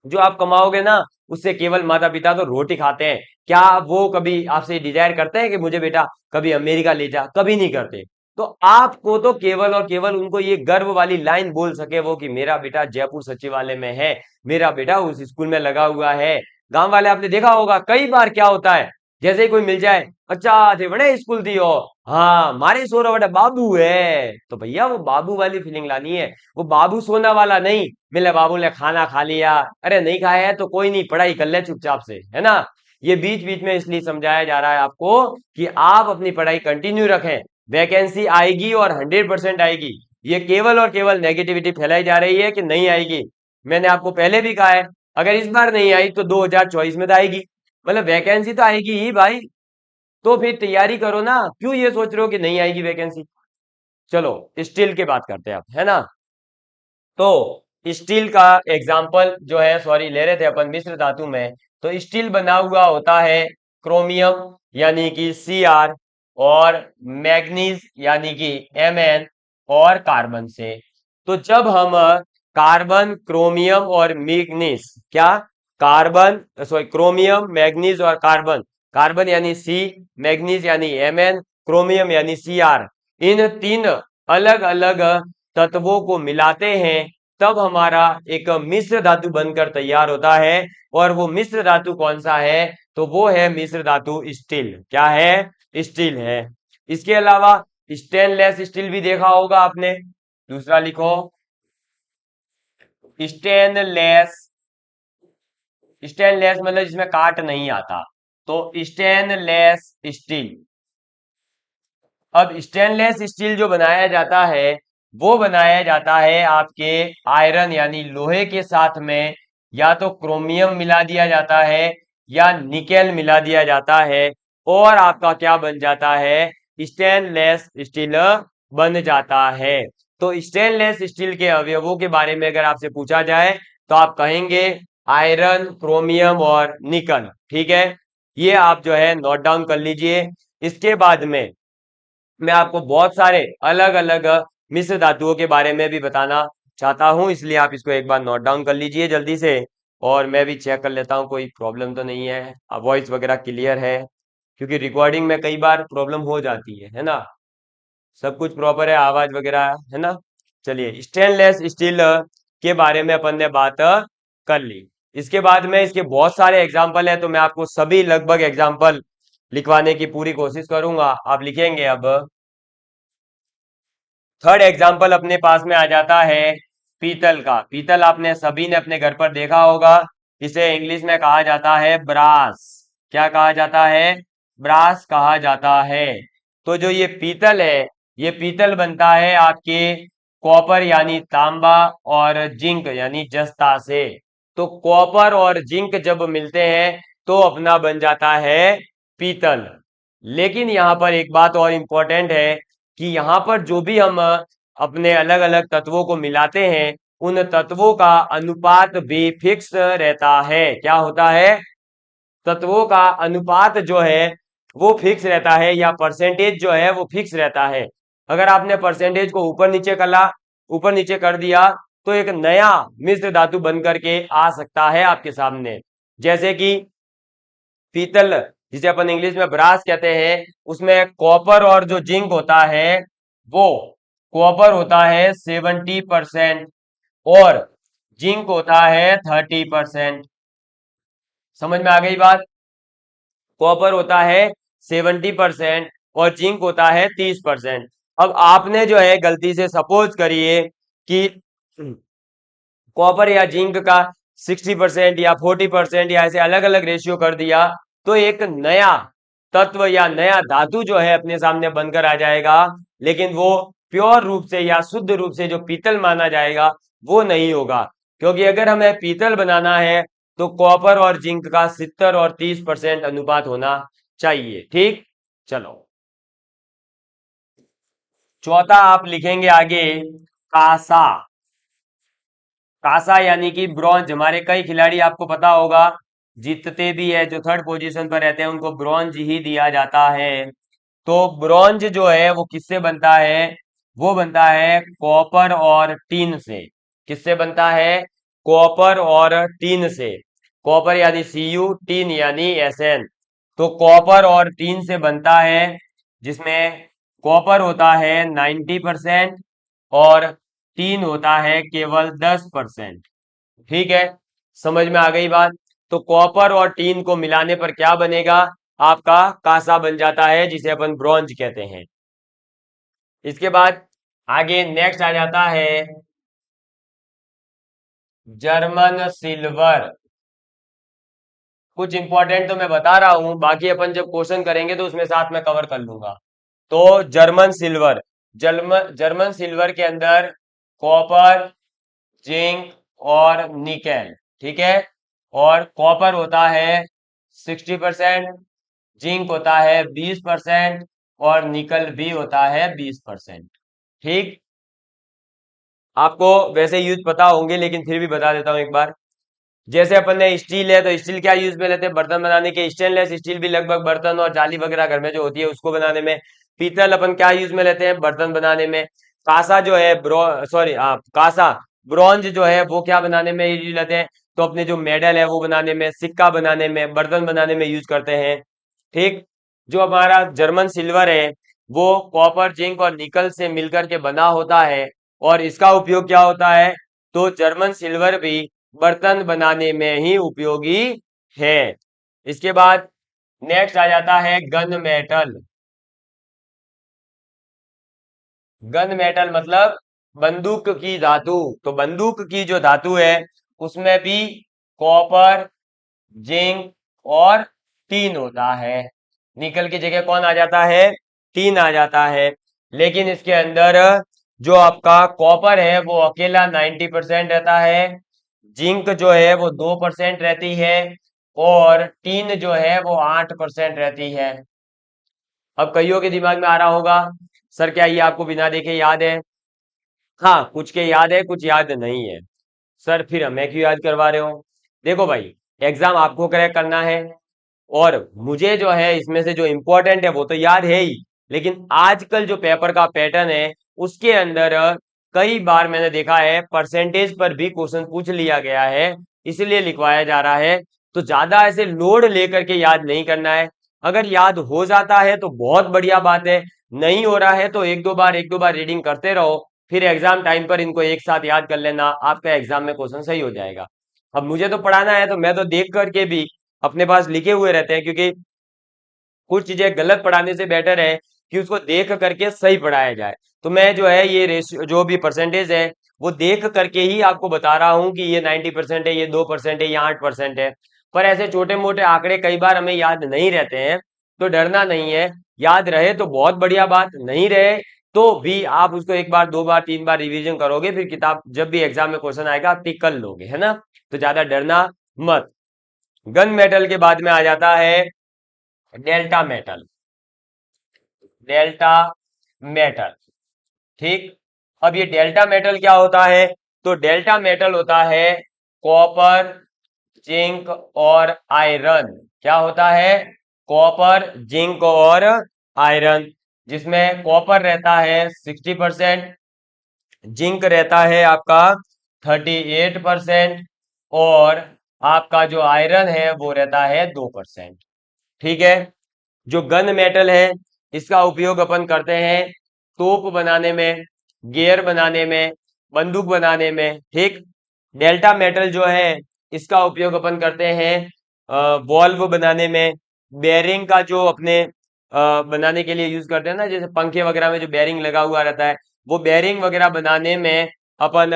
जो आप कमाओगे ना उससे केवल माता पिता तो रोटी खाते हैं, क्या वो कभी आपसे डिजायर करते हैं कि मुझे बेटा कभी अमेरिका ले जा? कभी नहीं करते। तो आपको तो केवल और केवल उनको ये गर्व वाली लाइन बोल सके वो कि मेरा बेटा जयपुर सचिवालय में है, मेरा बेटा उस स्कूल में लगा हुआ है। गांव वाले आपने देखा होगा कई बार क्या होता है, जैसे ही कोई मिल जाए, अच्छा थे बड़े स्कूल थी हो, हाँ मारे सोना बड़ा बाबू है, तो भैया वो बाबू वाली फीलिंग लानी है, वो बाबू सोना वाला नहीं। मिले बाबू ने खाना खा लिया, अरे नहीं खाया है तो कोई नहीं, पढ़ाई कर ले चुपचाप से, है ना। ये बीच बीच में इसलिए समझाया जा रहा है आपको कि आप अपनी पढ़ाई कंटिन्यू रखें, वैकेंसी आएगी और 100% आएगी। ये केवल और केवल नेगेटिविटी फैलाई जा रही है कि नहीं आएगी। मैंने आपको पहले भी कहा है, अगर इस बार नहीं आई तो 2024 में तो आएगी, मतलब वैकेंसी तो आएगी ही भाई। तो फिर तैयारी करो ना, क्यों ये सोच रहे हो कि नहीं आएगी वैकेंसी? चलो स्टील की बात करते हैं अब, है ना। तो स्टील का एग्जाम्पल जो है, सॉरी, ले रहे थे अपन मिश्र धातु में। तो स्टील बना हुआ होता है क्रोमियम यानी कि Cr, और मैग्नीज यानी कि Mn, और कार्बन से। तो जब हम कार्बन, क्रोमियम और मैग्नीज, क्या, कार्बन, सॉरी, क्रोमियम, मैग्नीज और कार्बन, कार्बन यानी C, मैग्नीज यानी Mn, क्रोमियम यानी Cr, इन तीन अलग अलग तत्वों को मिलाते हैं, तब हमारा एक मिश्र धातु बनकर तैयार होता है। और वो मिश्र धातु कौन सा है? तो वो है मिश्र धातु स्टील। क्या है? स्टील है। इसके अलावा स्टेनलेस स्टील भी देखा होगा आपने। दूसरा लिखो, स्टेनलेस। स्टेनलेस मतलब जिसमें काट नहीं आता, तो स्टेनलेस स्टील। अब स्टेनलेस स्टील जो बनाया जाता है, वो बनाया जाता है आपके आयरन यानी लोहे के साथ में, या तो क्रोमियम मिला दिया जाता है या निकेल मिला दिया जाता है, और आपका क्या बन जाता है? स्टेनलेस स्टील बन जाता है। तो स्टेनलेस स्टील के अवयवों के बारे में अगर आपसे पूछा जाए, तो आप कहेंगे आयरन, क्रोमियम और निकल। ठीक है, ये आप जो है नोट डाउन कर लीजिए। इसके बाद में मैं आपको बहुत सारे अलग अलग मिश्र धातुओं के बारे में भी बताना चाहता हूं, इसलिए आप इसको एक बार नोट डाउन कर लीजिए जल्दी से। और मैं भी चेक कर लेता हूं कोई प्रॉब्लम तो नहीं है, वॉइस वगैरह क्लियर है, क्योंकि रिकॉर्डिंग में कई बार प्रॉब्लम हो जाती है ना। सब कुछ प्रॉपर है, आवाज वगैरह, है ना। चलिए, स्टेनलेस स्टील के बारे में अपन ने बात कर ली। इसके बाद में इसके बहुत सारे एग्जाम्पल है, तो मैं आपको सभी लगभग एग्जाम्पल लिखवाने की पूरी कोशिश करूंगा। आप लिखेंगे अब। थर्ड एग्जाम्पल अपने पास में आ जाता है पीतल का। पीतल आपने सभी ने अपने घर पर देखा होगा। इसे इंग्लिश में कहा जाता है ब्रास। क्या कहा जाता है? ब्रास कहा जाता है। तो जो ये पीतल है, ये पीतल बनता है आपके कॉपर यानी तांबा और जिंक यानी जस्ता से। तो कॉपर और जिंक जब मिलते हैं, तो अपना बन जाता है पीतल। लेकिन यहां पर एक बात और इंपॉर्टेंट है कि यहाँ पर जो भी हम अपने अलग अलग तत्वों को मिलाते हैं, उन तत्वों का अनुपात भी फिक्स रहता है। क्या होता है? तत्वों का अनुपात जो है वो फिक्स रहता है, या परसेंटेज जो है वो फिक्स रहता है। अगर आपने परसेंटेज को ऊपर नीचे कर दिया, तो एक नया मिश्र धातु बन करके आ सकता है आपके सामने। जैसे कि पीतल, जिसे अपन इंग्लिश में ब्रास कहते हैं, उसमें कॉपर और जो जिंक होता है, वो कॉपर होता है 70% और जिंक होता है 30%। समझ में आ गई बात? कॉपर होता है 70% और जिंक होता है 30%। अब आपने जो है गलती से सपोज करिए कि कॉपर या जिंक का 60% या 40% या ऐसे अलग अलग रेशियो कर दिया, तो एक नया तत्व या नया धातु जो है अपने सामने बनकर आ जाएगा। लेकिन वो प्योर रूप से या शुद्ध रूप से जो पीतल माना जाएगा, वो नहीं होगा। क्योंकि अगर हमें पीतल बनाना है, तो कॉपर और जिंक का 70 और 30% अनुपात होना चाहिए। ठीक, चलो, चौथा आप लिखेंगे आगे कासा। कासा यानी कि ब्रॉन्ज। हमारे कई खिलाड़ी आपको पता होगा, जीतते भी है, जो थर्ड पोजीशन पर रहते हैं उनको ब्रॉन्ज ही दिया जाता है। तो ब्रॉन्ज जो है वो किससे बनता है? वो बनता है कॉपर और टीन से। किससे बनता है? कॉपर और टीन से। कॉपर यानी Cu, टीन यानी Sn। तो कॉपर और टीन से बनता है, जिसमें कॉपर होता है 90% और टीन होता है केवल 10%। ठीक है, समझ में आ गई बात? तो कॉपर और टीन को मिलाने पर क्या बनेगा? आपका कांसा बन जाता है, जिसे अपन ब्रॉन्ज कहते हैं। इसके बाद आगे नेक्स्ट आ जाता है जर्मन सिल्वर। कुछ इंपॉर्टेंट तो मैं बता रहा हूं, बाकी अपन जब क्वेश्चन करेंगे तो उसमें साथ में कवर कर लूंगा। तो जर्मन सिल्वर, जर्मन सिल्वर के अंदर कॉपर, जिंक और निकेल। ठीक है, और कॉपर होता है 60%, जिंक होता है 20% और निकल भी होता है 20%। ठीक, आपको वैसे यूज पता होंगे लेकिन फिर भी बता देता हूं एक बार। जैसे अपन ने स्टील है तो स्टील क्या यूज में लेते हैं, बर्तन बनाने के। स्टेनलेस स्टील भी लगभग बर्तन और जाली वगैरह घर में जो होती है उसको बनाने में। पीतल अपन क्या यूज में लेते हैं, बर्तन बनाने में। कांसा जो है ब्रो सॉरी कांसा ब्रॉन्ज जो है वो क्या बनाने में यूज लेते हैं, तो अपने जो मेडल है वो बनाने में, सिक्का बनाने में, बर्तन बनाने में यूज करते हैं। ठीक, जो हमारा जर्मन सिल्वर है वो कॉपर, जिंक और निकल से मिलकर के बना होता है, और इसका उपयोग क्या होता है, तो जर्मन सिल्वर भी बर्तन बनाने में ही उपयोगी है। इसके बाद नेक्स्ट आ जाता है गन मेटल। गन मेटल मतलब बंदूक की धातु। तो बंदूक की जो धातु है उसमें भी कॉपर, जिंक और टीन होता है। निकल की जगह कौन आ जाता है, टीन आ जाता है। लेकिन इसके अंदर जो आपका कॉपर है वो अकेला 90% रहता है, जिंक जो है वो 2% रहती है, और टीन जो है वो 8% रहती है। अब कईयों के दिमाग में आ रहा होगा, सर क्या ये आपको बिना देखे याद है। हाँ, कुछ के याद है, कुछ याद नहीं है। सर फिर हमें क्यों याद करवा रहे हो। देखो भाई, एग्जाम आपको क्रैक करना है, और मुझे जो है इसमें से जो इंपॉर्टेंट है वो तो याद है ही, लेकिन आजकल जो पेपर का पैटर्न है उसके अंदर कई बार मैंने देखा है परसेंटेज पर भी क्वेश्चन पूछ लिया गया है, इसलिए लिखवाया जा रहा है। तो ज्यादा ऐसे लोड लेकर के याद नहीं करना है। अगर याद हो जाता है तो बहुत बढ़िया बात है, नहीं हो रहा है तो एक दो बार रीडिंग करते रहो, फिर एग्जाम टाइम पर इनको एक साथ याद कर लेना, आपका एग्जाम में क्वेश्चन सही हो जाएगा। अब मुझे तो पढ़ाना है तो मैं तो देख करके भी अपने पास लिखे हुए रहते हैं, क्योंकि कुछ चीजें गलत पढ़ाने से बेटर है कि उसको देख करके सही पढ़ाया जाए। तो मैं जो है ये रेशियो जो भी परसेंटेज है वो देख करके ही आपको बता रहा हूं कि ये 90% है, ये 2% है, ये 8% है। पर ऐसे छोटे मोटे आंकड़े कई बार हमें याद नहीं रहते हैं, तो डरना नहीं है। याद रहे तो बहुत बढ़िया बात, नहीं रहे तो भी आप उसको एक बार, दो बार, तीन बार रिवीजन करोगे, फिर किताब जब भी एग्जाम में क्वेश्चन आएगा आप टिक कर लोगे, है ना। तो ज्यादा डरना मत। गन मेटल के बाद में आ जाता है डेल्टा मेटल। डेल्टा मेटल, ठीक। अब ये डेल्टा मेटल क्या होता है, तो डेल्टा मेटल होता है कॉपर, जिंक और आयरन। क्या होता है, कॉपर, जिंक और आयरन, जिसमें कॉपर रहता है 60%, जिंक रहता है आपका 38%, और आपका जो आयरन है वो रहता है 2%। ठीक है। जो गन मेटल है इसका उपयोग अपन करते हैं तोप बनाने में, गियर बनाने में, बंदूक बनाने में। ठीक। डेल्टा मेटल जो है इसका उपयोग अपन करते हैं वॉल्व बनाने में, बेयरिंग का जो अपने बनाने के लिए यूज करते हैं ना, जैसे पंखे वगैरह में जो बेयरिंग लगा हुआ रहता है, वो बेयरिंग वगैरह बनाने में अपन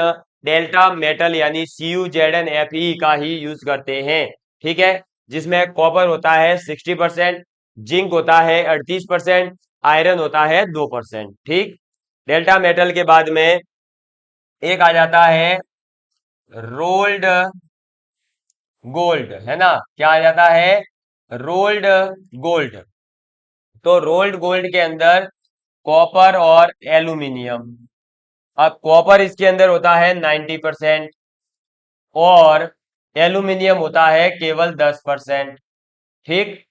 डेल्टा मेटल यानी CuZnFe का ही यूज करते हैं। ठीक है। जिसमें कॉपर होता है 60%, जिंक होता है 38%, आयरन होता है 2%। ठीक। डेल्टा मेटल के बाद में एक आ जाता है रोल्ड गोल्ड, है ना। क्या आ जाता है, रोल्ड गोल्ड। तो रोल्ड गोल्ड के अंदर कॉपर और एल्यूमिनियम। अब कॉपर इसके अंदर होता है 90%, और एल्यूमिनियम होता है केवल 10%। ठीक।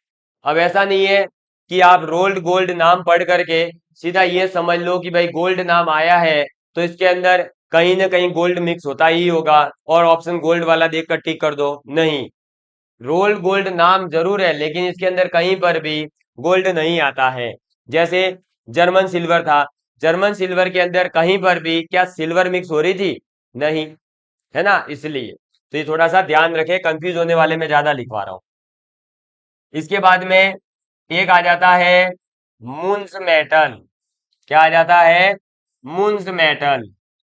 अब ऐसा नहीं है कि आप रोल्ड गोल्ड नाम पढ़ करके सीधा ये समझ लो कि भाई गोल्ड नाम आया है तो इसके अंदर कहीं ना कहीं गोल्ड मिक्स होता ही होगा, और ऑप्शन गोल्ड वाला देखकर टिक कर दो। नहीं, रोल्ड गोल्ड नाम जरूर है लेकिन इसके अंदर कहीं पर भी गोल्ड नहीं आता है। जैसे जर्मन सिल्वर था, जर्मन सिल्वर के अंदर कहीं पर भी क्या सिल्वर मिक्स हो रही थी, नहीं, है ना। इसलिए तो ये थोड़ा सा ध्यान रखे, कंफ्यूज होने वाले में ज्यादा लिखवा रहा हूं। इसके बाद में एक आ जाता है मुंज मेटल। क्या आ जाता है, मुंज मेटल।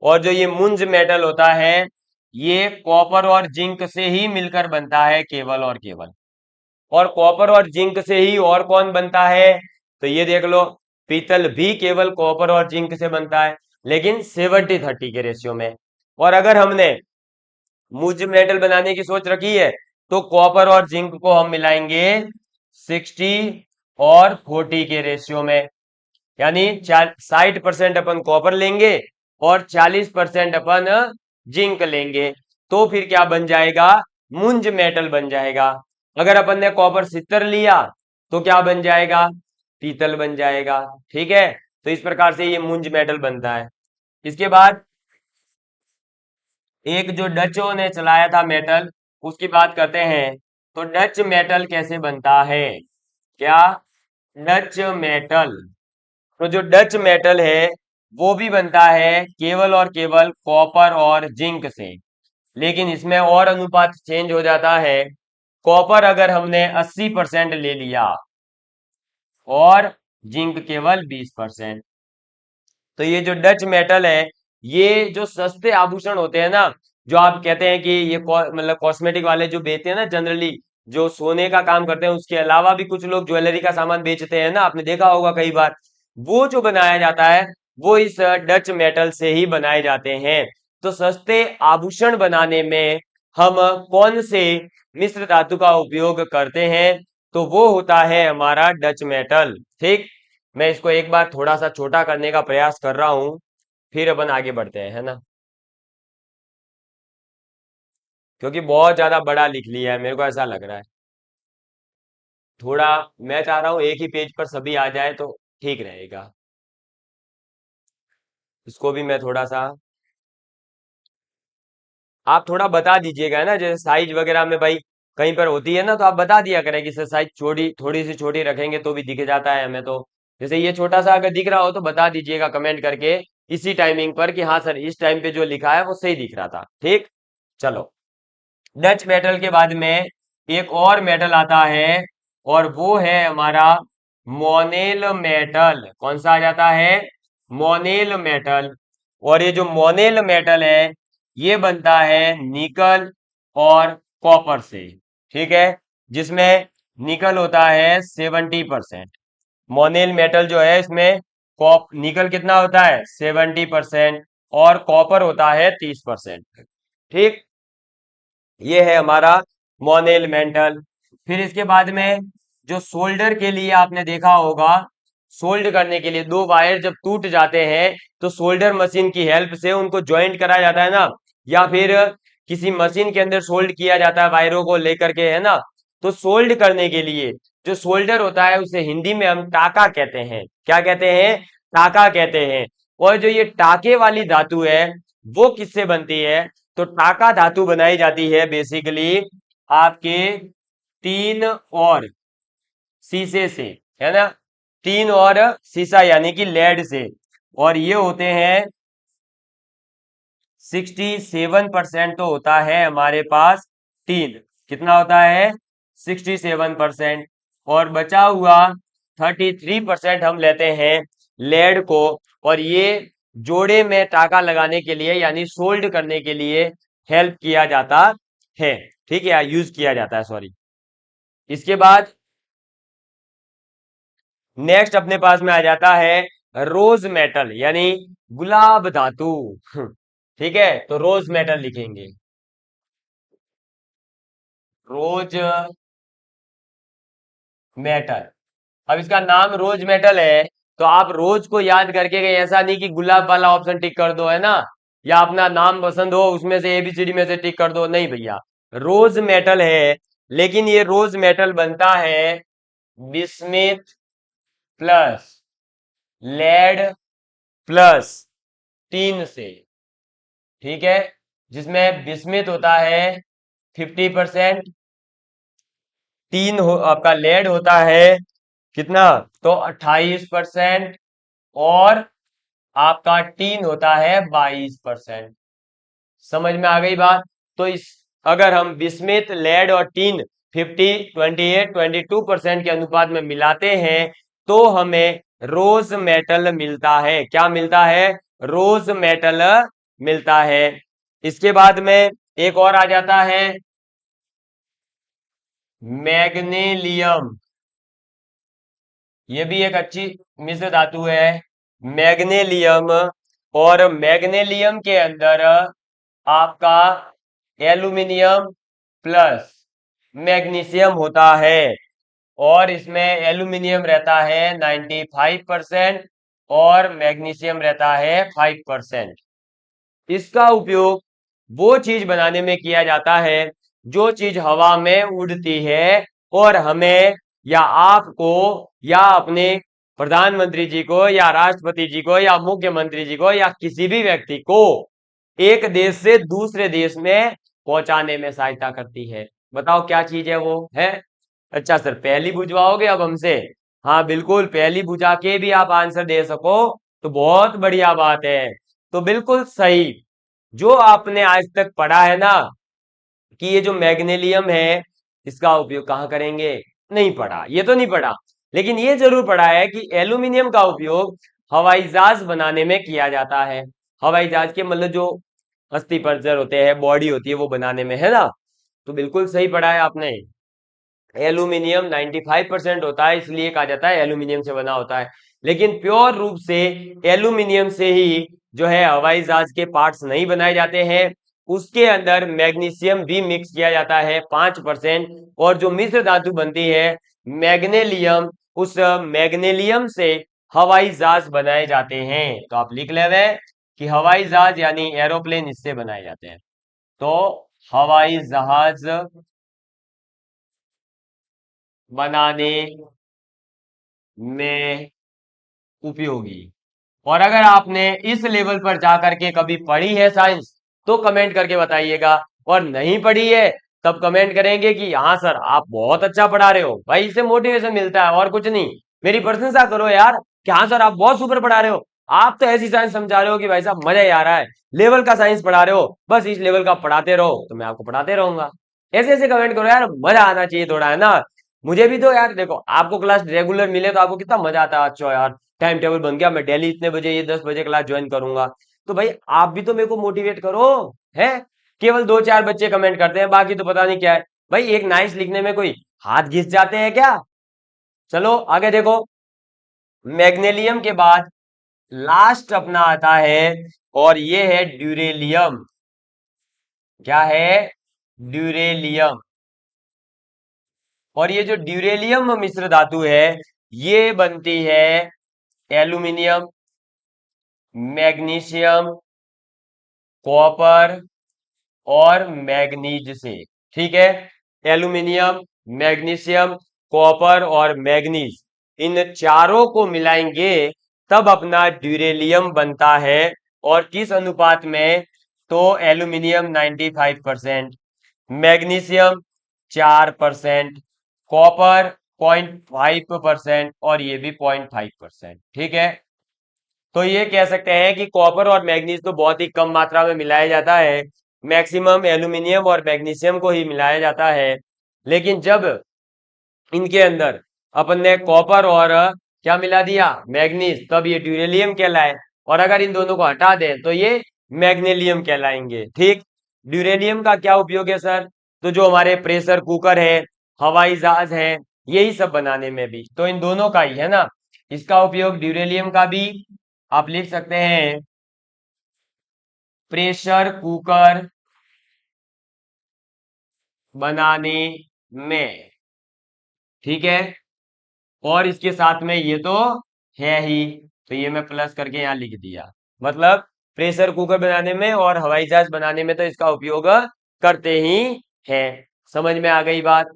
और जो ये मुंज मेटल होता है ये कॉपर और जिंक से ही मिलकर बनता है, केवल और केवल। और कॉपर और जिंक से ही और कौन बनता है, तो ये देख लो, पीतल भी केवल कॉपर और जिंक से बनता है, लेकिन 70-30 के रेशियो में। और अगर हमने मुझ मेटल बनाने की सोच रखी है तो कॉपर और जिंक को हम मिलाएंगे 60 और 40 के रेशियो में। यानी 60% अपन कॉपर लेंगे और 40% अपन जिंक लेंगे, तो फिर क्या बन जाएगा, मुंज मेटल बन जाएगा। अगर अपन ने कॉपर 70 लिया तो क्या बन जाएगा, पीतल बन जाएगा। ठीक है, तो इस प्रकार से ये मुंज मेटल बनता है। इसके बाद एक जो डचों ने चलाया था मेटल, उसकी बात करते हैं। तो डच मेटल कैसे बनता है, क्या, डच मेटल, तो जो डच मेटल है वो भी बनता है केवल और केवल कॉपर और जिंक से, लेकिन इसमें और अनुपात चेंज हो जाता है। कॉपर अगर हमने 80% ले लिया और जिंक केवल 20%, तो ये जो डच मेटल है, ये जो सस्ते आभूषण होते हैं ना, जो आप कहते हैं कि ये मतलब कॉस्मेटिक वाले जो बेचते हैं ना, जनरली जो सोने का काम करते हैं, उसके अलावा भी कुछ लोग ज्वेलरी का सामान बेचते हैं ना, आपने देखा होगा कई बार, वो जो बनाया जाता है वो इस डच मेटल से ही बनाए जाते हैं। तो सस्ते आभूषण बनाने में हम कौन से मिश्र धातु का उपयोग करते हैं, तो वो होता है हमारा डच मेटल। ठीक, मैं इसको एक बार थोड़ा सा छोटा करने का प्रयास कर रहा हूं, फिर अपन आगे बढ़ते हैं, है ना, क्योंकि बहुत ज्यादा बड़ा लिख लिया है, मेरे को ऐसा लग रहा है। थोड़ा मैं चाह रहा हूँ एक ही पेज पर सभी आ जाए तो ठीक रहेगा। इसको भी मैं थोड़ा सा, आप थोड़ा बता दीजिएगा ना, जैसे साइज वगैरह में भाई कहीं पर होती है ना, तो आप बता दिया करें कि सर साइज छोटी, थोड़ी सी छोटी रखेंगे तो भी दिख जाता है हमें। तो जैसे ये छोटा सा अगर दिख रहा हो तो बता दीजिएगा कमेंट करके इसी टाइमिंग पर कि हाँ सर इस टाइम पे जो लिखा है वो सही दिख रहा था। ठीक, चलो, डच मेटल के बाद में एक और मेटल आता है और वो है हमारा मोनेल मेटल। कौन सा आ जाता है, मोनेल मेटल। और ये जो मोनेल मेटल है ये बनता है निकल और कॉपर से। ठीक है, जिसमें निकल होता है 70%। मोनेल मेटल जो है इसमें कॉप निकल कितना होता है 70% और कॉपर होता है 30%। ठीक, ये है हमारा मोनेल मेटल। फिर इसके बाद में जो सोल्डर के लिए आपने देखा होगा, सोल्ड करने के लिए दो वायर जब टूट जाते हैं तो सोल्डर मशीन की हेल्प से उनको ज्वाइंट कराया जाता है ना, या फिर किसी मशीन के अंदर सोल्ड किया जाता है वायरों को लेकर के, है ना। तो सोल्ड करने के लिए जो सोल्डर होता है उसे हिंदी में हम टाका कहते हैं। क्या कहते हैं, टाका कहते हैं। और जो ये टाके वाली धातु है वो किससे बनती है, तो टाका धातु बनाई जाती है बेसिकली आपके तीन और शीशे से, है ना, तीन और शीशा यानी कि लेड से। और ये होते हैं 67% तो होता है हमारे पास तीन, कितना होता है 67%, और बचा हुआ 33% हम लेते हैं लेड को। और ये जोड़े में टाका लगाने के लिए यानी सोल्ड करने के लिए हेल्प किया जाता है। ठीक है, यूज किया जाता है, सॉरी। इसके बाद नेक्स्ट अपने पास में आ जाता है रोज मेटल यानी गुलाब धातु। ठीक है, तो रोज मेटल लिखेंगे, रोज मेटल। अब इसका नाम रोज मेटल है, तो आप रोज को याद करके गए, ऐसा नहीं कि गुलाब वाला ऑप्शन टिक कर दो, है ना, या अपना नाम पसंद हो उसमें से एबीसीडी में से टिक कर दो, नहीं भैया, रोज मेटल है। लेकिन ये रोज मेटल बनता है bismuth plus lead plus tin से। ठीक है, जिसमें बिस्मिथ होता है 50%, टीन हो आपका लेड होता है कितना, तो 28%, और आपका टीन होता है 22%। समझ में आ गई बात। तो इस अगर हम बिस्मिथ लेड और टीन 50, 28, 22% के अनुपात में मिलाते हैं तो हमें रोज मेटल मिलता है। क्या मिलता है, रोज मेटल मिलता है। इसके बाद में एक और आ जाता है मैग्नीलियम। ये भी एक अच्छी मिश्र धातु है, मैग्नीलियम। और मैग्नीलियम के अंदर आपका एल्यूमिनियम प्लस मैग्नीशियम होता है, और इसमें एल्यूमिनियम रहता है 95%, और मैग्नीशियम रहता है 5%। इसका उपयोग वो चीज बनाने में किया जाता है जो चीज हवा में उड़ती है और हमें या आपको या अपने प्रधानमंत्री जी को या राष्ट्रपति जी को या मुख्यमंत्री जी को या किसी भी व्यक्ति को एक देश से दूसरे देश में पहुंचाने में सहायता करती है। बताओ क्या चीज है वो है। अच्छा सर, पहली बुझवाओगे अब हमसे? हाँ बिल्कुल, पहली बुझा के भी आप आंसर दे सको तो बहुत बढ़िया बात है। तो बिल्कुल सही, जो आपने आज तक पढ़ा है ना कि ये जो मैग्नीशियम है इसका उपयोग कहाँ करेंगे, नहीं पढ़ा, ये तो नहीं पढ़ा। लेकिन ये जरूर पढ़ा है कि एल्यूमिनियम का उपयोग हवाई जहाज बनाने में किया जाता है। हवाई जहाज के मतलब जो अस्थि पंजर होते हैं, बॉडी होती है, वो बनाने में, है ना। तो बिल्कुल सही पढ़ा है आपने। एल्यूमिनियम 95% होता है, इसलिए कहा जाता है एल्यूमिनियम से बना होता है। लेकिन प्योर रूप से एल्यूमिनियम से ही जो है हवाई जहाज के पार्ट्स नहीं बनाए जाते हैं। उसके अंदर मैग्नीशियम भी मिक्स किया जाता है 5%। और जो मिश्र धातु बनती है मैग्नीशियम, उस मैग्नीशियम से हवाई जहाज बनाए जाते हैं। तो आप लिख ले रहे हैं कि हवाई जहाज यानी एरोप्लेन इससे बनाए जाते हैं। तो हवाई जहाज बनाने में उपयोगी। और अगर आपने इस लेवल पर जाकर के कभी पढ़ी है साइंस तो कमेंट करके बताइएगा, और नहीं पढ़ी है तब कमेंट करेंगे कि हाँ सर आप बहुत अच्छा पढ़ा रहे हो, भाई इससे मोटिवेशन मिलता है और कुछ नहीं। मेरी प्रशंसा करो यार कि हाँ सर आप बहुत सुपर पढ़ा रहे हो। आप तो ऐसी साइंस समझा रहे हो कि भाई साहब मजा ही आ रहा है, लेवल का साइंस पढ़ा रहे हो, बस इस लेवल का पढ़ाते रहो तो मैं आपको पढ़ाते रहूंगा। ऐसे ऐसे कमेंट करो यार, मजा आना चाहिए थोड़ा, है ना। मुझे भी तो यार देखो, आपको क्लास रेगुलर मिले तो आपको कितना मजा आता है। अच्छा यार टाइम टेबल बन गया, मैं डेली इतने बजे, ये 10 बजे क्लास ज्वाइन करूंगा। तो भाई आप भी तो मेरे को मोटिवेट करो, है। केवल 2-4 बच्चे कमेंट करते हैं, बाकी तो पता नहीं क्या है। भाई एक नाइस लिखने में कोई हाथ घिस जाते हैं क्या। चलो आगे देखो। मैग्नीशियम के बाद लास्ट अपना आता है और ये है ड्यूरेलियम। क्या है? ड्यूरेलियम। और ये जो ड्यूरेलियम मिश्र धातु है ये बनती है एल्यूमिनियम, मैग्नीशियम, कॉपर और मैग्नीज से। ठीक है, एल्यूमिनियम, मैग्नीशियम, कॉपर और मैग्नीज, इन चारों को मिलाएंगे तब अपना ड्यूरेलियम बनता है। और किस अनुपात में? तो एल्यूमिनियम 95%, मैग्नीशियम 4%, कॉपर 0.5% और ये भी 0.5%। ठीक है, तो ये कह सकते हैं कि कॉपर और मैग्नीज तो बहुत ही कम मात्रा में मिलाया जाता है, मैक्सिमम एल्यूमिनियम और मैग्नीशियम को ही मिलाया जाता है। लेकिन जब इनके अंदर अपन ने कॉपर और क्या मिला दिया, मैग्नीज, तब ये ड्यूरेलियम कहलाए। और अगर इन दोनों को हटा दें तो ये मैग्नीलियम कहलाएंगे। ठीक, ड्यूरेलियम का क्या उपयोग है सर? तो जो हमारे प्रेशर कुकर है, हवाई जहाज है, यही सब बनाने में भी तो इन दोनों का ही है ना। इसका उपयोग ड्यूरेलियम का भी आप लिख सकते हैं प्रेशर कुकर बनाने में। ठीक है, और इसके साथ में ये तो है ही, तो ये मैं प्लस करके यहां लिख दिया। मतलब प्रेशर कुकर बनाने में और हवाई जहाज बनाने में तो इसका उपयोग करते ही है। समझ में आ गई बात।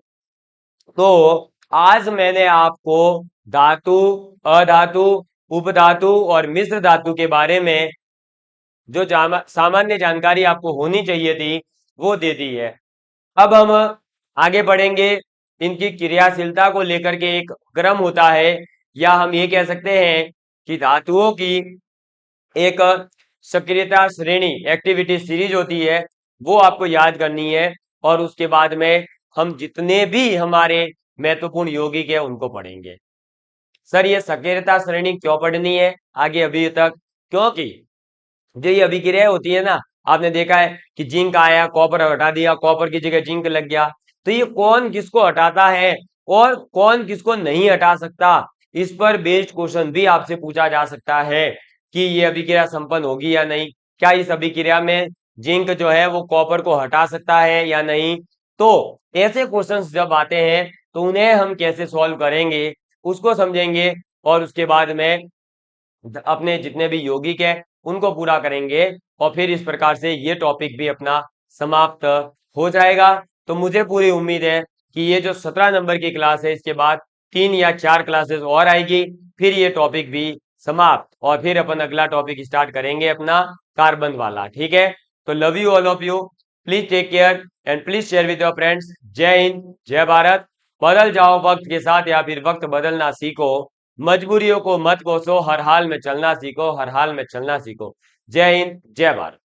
तो आज मैंने आपको धातु, अधातु, उपधातु और मिश्र धातु के बारे में जो सामान्य जानकारी आपको होनी चाहिए थी वो दे दी है। अब हम आगे बढ़ेंगे। इनकी क्रियाशीलता को लेकर के एक क्रम होता है, या हम ये कह सकते हैं कि धातुओं की एक सक्रियता श्रेणी, एक्टिविटी सीरीज होती है, वो आपको याद करनी है। और उसके बाद में हम जितने भी हमारे महत्वपूर्ण यौगिक है उनको पढ़ेंगे। सर ये सक्रियता श्रेणी क्यों पढ़नी है आगे अभी तक? क्योंकि जो ये अभिक्रिया होती है ना, आपने देखा है कि जिंक आया, कॉपर हटा दिया, कॉपर की जगह जिंक लग गया। तो ये कौन किसको हटाता है और कौन किसको नहीं हटा सकता, इस पर बेस्ड क्वेश्चन भी आपसे पूछा जा सकता है कि ये अभिक्रिया संपन्न होगी या नहीं। क्या इस अभिक्रिया में जिंक जो है वो कॉपर को हटा सकता है या नहीं। तो ऐसे क्वेश्चंस जब आते हैं तो उन्हें हम कैसे सॉल्व करेंगे उसको समझेंगे। और उसके बाद में अपने जितने भी यौगिक है उनको पूरा करेंगे और फिर इस प्रकार से ये टॉपिक भी अपना समाप्त हो जाएगा। तो मुझे पूरी उम्मीद है कि ये जो 17 नंबर की क्लास है इसके बाद 3 या 4 क्लासेस और आएगी, फिर ये टॉपिक भी समाप्त और फिर अपन अगला टॉपिक स्टार्ट करेंगे अपना कार्बन वाला। ठीक है, तो love you all of you, please take care and please share with your friends. जय हिंद, जय भारत। बदल जाओ वक्त के साथ या फिर वक्त बदलना सीखो, मजबूरियों को मत कोसो, हर हाल में चलना सीखो, हर हाल में चलना सीखो। जय हिंद, जय भारत।